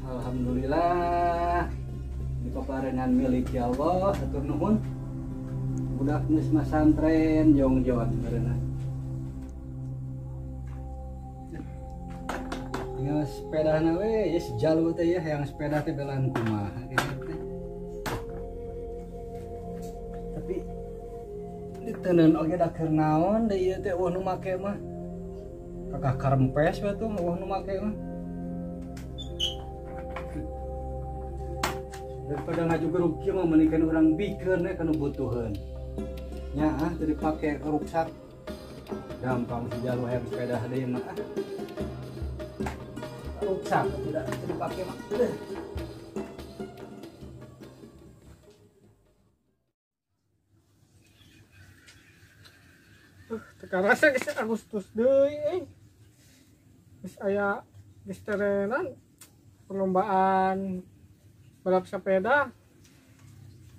Alhamdulillah di peparengan milik ya Allah, hatur nuhun. Budak geus masantren jongjon berenang. Tinggal sepedana we ya sejalu teh ya, yang sepeda teh belan kumaha gitu teh. Tapi diteuneun oge da keur naon da ieu teh nu make mah. Kakak karempes we tuh nu make mah. Daripada ngajugeruk kieu mah mending kana urang bikeun we kana butuheun. Nya teu dipake ruksak. Gampang sejalu hayang sepeda deui mah. Ruksak tidak dipakai mah. Tekan rasa geus Agustus deui geus aya geus terenan perlombaan balap sepeda.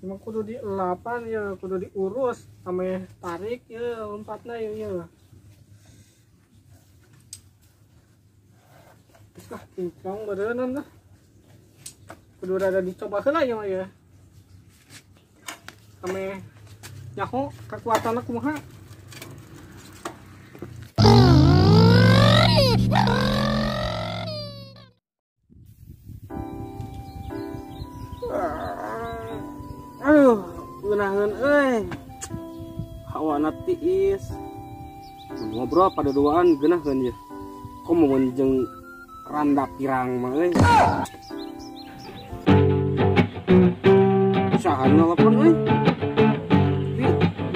Cuma kudu dielapan ya, kudu diurus ame tarik ya lompatna ya. Geus pincong beureunna lah. Kudu rada dicoba heula ya. Ame nyaho kekuatanna kumaha. Aduh, ngeunahkeun euy. Hawana tiis. Ngobrol pada duaan geunahkeun ieu. Komo jeung randa pirang mah euy. Saha nelpon euy?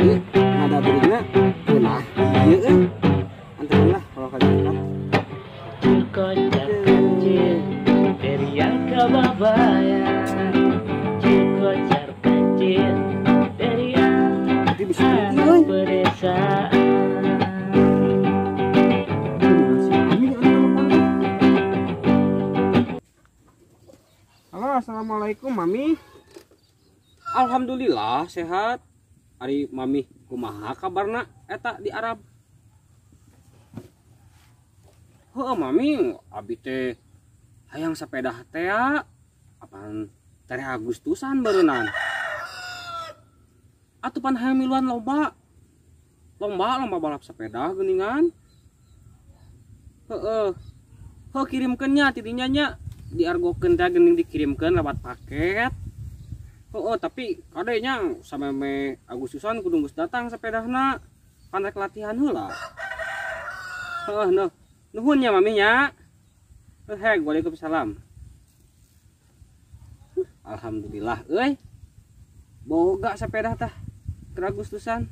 Ieu nada dirinya geunah ieu euy. Anteunlah kalau kajian. Kocak kecil dari yang kebabayan. Kocak kecil dari yang pedesaan. Halo, assalamualaikum Mami. Alhamdulillah sehat. Ari Mami kumaha kabarna eta di Arab? Heuh Mami, abi teh hayang sepeda teh apaan tere Agustusan berenang. Atupan hayang miluan lomba balap sepeda geuningan. Heuh kirimkeun nya tidinya nya diargokeun teh geuning dikirimkeun lewat paket. Tapi kadenya sameme Agustusan kudu geus datang sepedahna pan rek latihan heula. Nuhun ya Mami nya. Waalaikumsalam. Alhamdulillah euy. Boga sepeda tah keur Agustusan.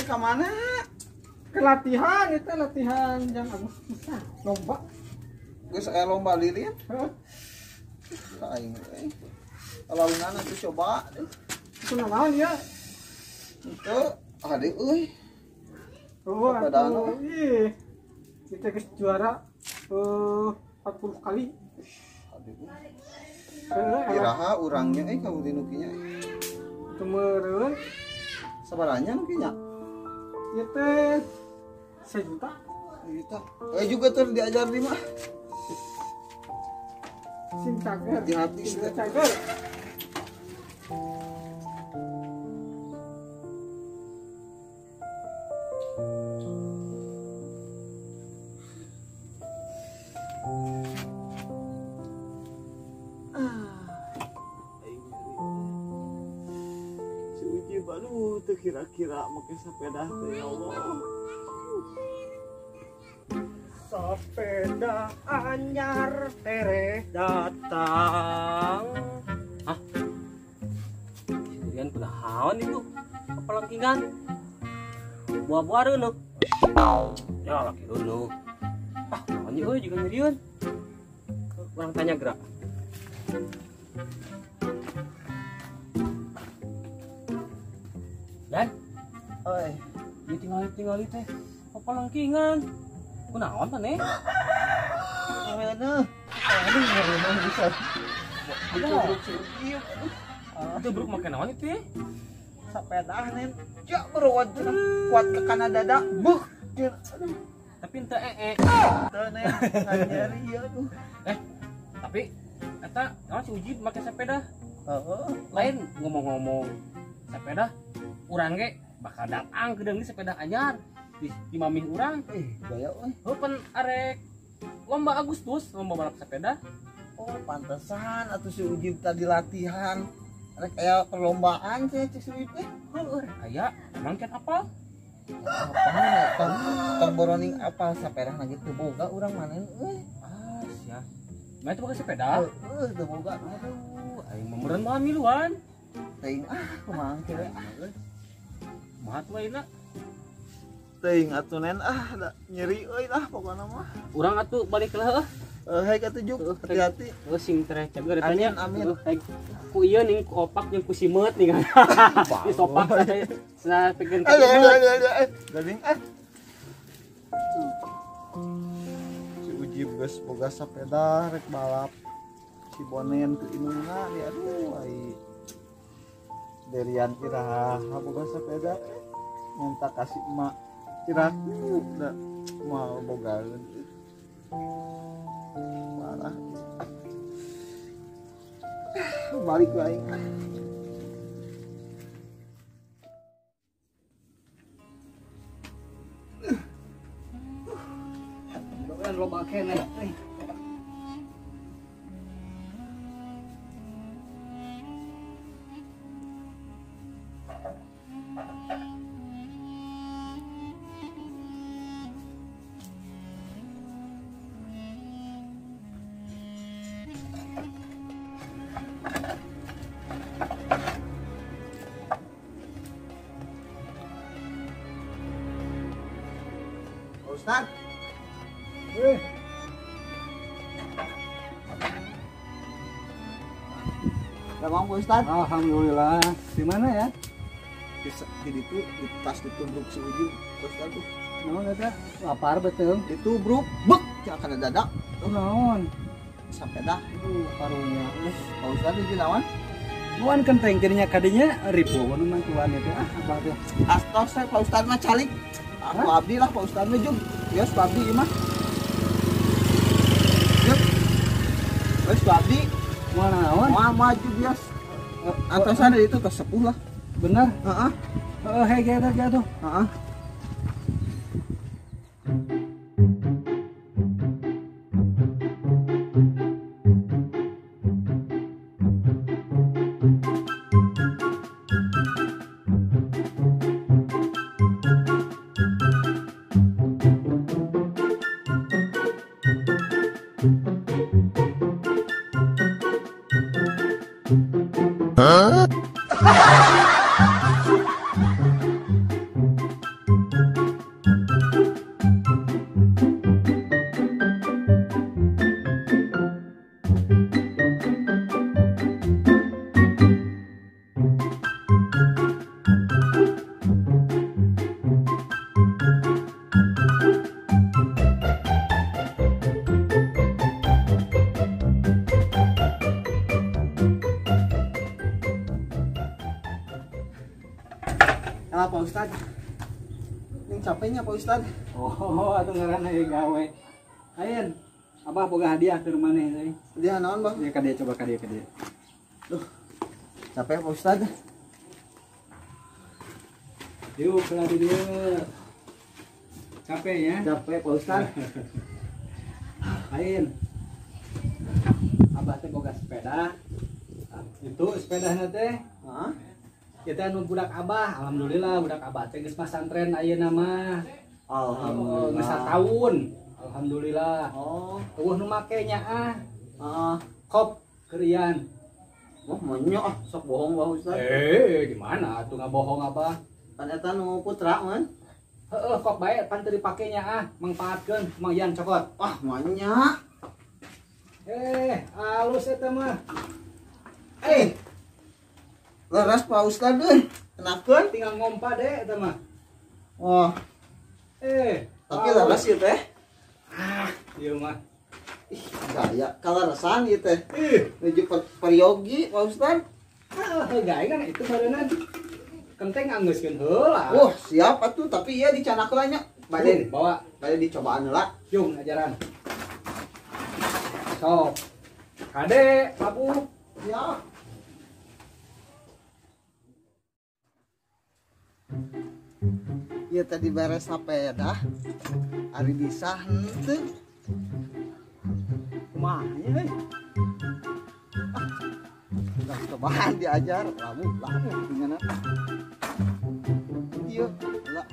Kemana? Ke latihan, itu latihan jam Agustusan lomba. Geus aya lomba lilin. Aing lalunan atuh coba deh. Itu naon ya? Itu ade euy. Atuh. Ih. Kita geus juara 40 kali. Ade euy. Iraha urangnya kamu di nukinya. Itu meureun Sabaranya nukinya? ieu teh 1 juta. Juta. Juga tuh diajar di mah. Sim cager. Hati-hati sih. Cager. Aduh, tuh kira-kira pakai sepeda teh ya Allah. Sepeda anyar tereh datang. Hah? Kalian kunaon itu? Kapalangkingan. Buah-buah reuneuh. Ya laki reuneuh. Naon ieu juga nyerieun. Urang tanya gerak. Dan tinggali teh kapalangkingan. Kunaon teh? Mana? Aduh, ngomong bisa. Dicubruk si Ujib. Itu bruk makan naon itu ya? Sepeda nen. Jak beruat kuat ke kana dada. Buh. Tapi ente Teu nen ngajari ya tuh. tapi eta naon si Ujib make sepeda Heeh. lain ngomong-ngomong sepeda urang ge bakal datang ke deung sepeda anyar di mamih urang Gaya euy. heupeun arek lomba Agustus lomba balap sepeda Oh, pantesan atuh si Ujib tadi latihan. Rek aya perlombaan sih si Ujib teh. heueuh aya emang kan apa Apa tong boroning apal saperah lagi teu boga urang manen euy. sia mah itu pakai sepeda Teu boga. aduh aing memereun mah miluan Teuing kumaha kieu. mahat we na Teuing atuh nen da nyeri euy lah pokona mah. urang atuh balik lah Hai katujuk, hati-hati. sing teh cager tanya Amin. ku ieu ning ku opak jeung ku simet nih kan di sopak saya pikeun ka Gading Si Ujib geus boga sepeda rek balap. Si Bonen ke indungna di aduh ai. Derian iraha boga sepeda minta kasih emak ciraku da mau bogaeun. Parah. Balik baik. Kan loba keneh Ustaz. Gabang Pak Ustaz. Alhamdulillah. Di mana ya? Di itu pas ditubruk si Ujib Ustaz tuh. Naon eta? Lapar betul. Ditubruk, bek, cak kana dadak. Naon? Sepeda. Karunya. Pak Ustaz di lawan. Nuan kenteng jadinya kadinya ribu nu mah tuan itu apa tuh? Astaga, Pak Ustaz mah calik. Aku abdi lah Pak Ustaz mah jum. Yes, Pak abdi ieu mah. Yuk. Wes Pak abdi. Mau naon? Maju bias. Atasan itu tos sepuh lah. Bener? Heeh. Hei kita tuh. Heeh. Nah, Pak Ustad. Yang capeknya Pak Ustad. Oh, atuh ngaranna ieu gawe. Ayen, Abah boga hadiah keur maneh teh. Dia naon, Bang? Ya ka dieu coba ka dieu. Duh. Capek Pak Ustad. Yuk, kelah di dieu. Capek ya? Capek Pak Ustad. Ayen. Abah teh boga sepeda. Itu sepedanya teh. Heeh. Kita nu budak Abah, alhamdulillah budak Abah teh geus pasantren ayeuna mah. Alhamdulillah. Geus satahun. Alhamdulillah. Oh, Eueuh nu make nya heeh. Kop kerian. Wah, monyo sok bohong Pak Ustad. Gimana atuh ngabohong Abah? Kan eta nu putra man. Heeh, kok bae pan teu dipake nya mangpaatkeun mangyan cokot. Wah, manya. Halus eta mah. Leras Pak Ustad euy. Kenakeun. Tinggal ngompa deh eta mah. Wah, tapi leras ieu teh. Ieu mah. Gaya kalarasan ieu teh. Nuju peryogi Pak Ustad. Gaya kan itu badangan. Kenteng anggeuskeun heula. Siap atuh tapi ieu dicanak heula nya. Bade bawa Bade dicobaan heula. yung ajaran. Sok. Kade, Abu. Siap. Ieu tadi beres sepeda. Ari bisa henteu. Kumaha heuh? Udah cobaan diajar, lamu dengan apa? Ieu, lah.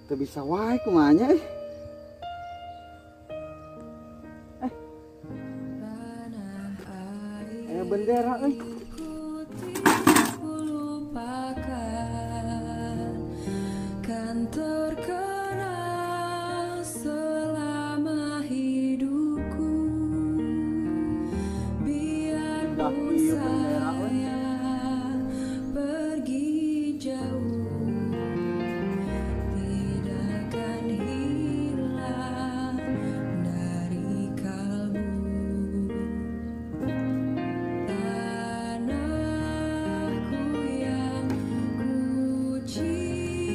Teu bisa wae kumanya bendera kan terkenal selama hidupku biarpun saya pergi jauh tidak akan hilang dari kalbu tanahku yang ku cintai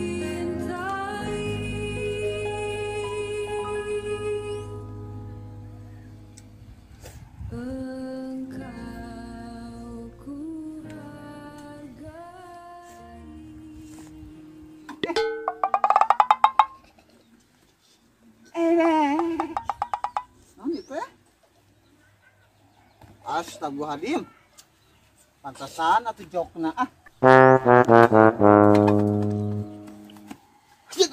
engkau ku hargai. Naon itu ya? Astagfirullahaladzim. Pantasan atau jokna ah. Asyik.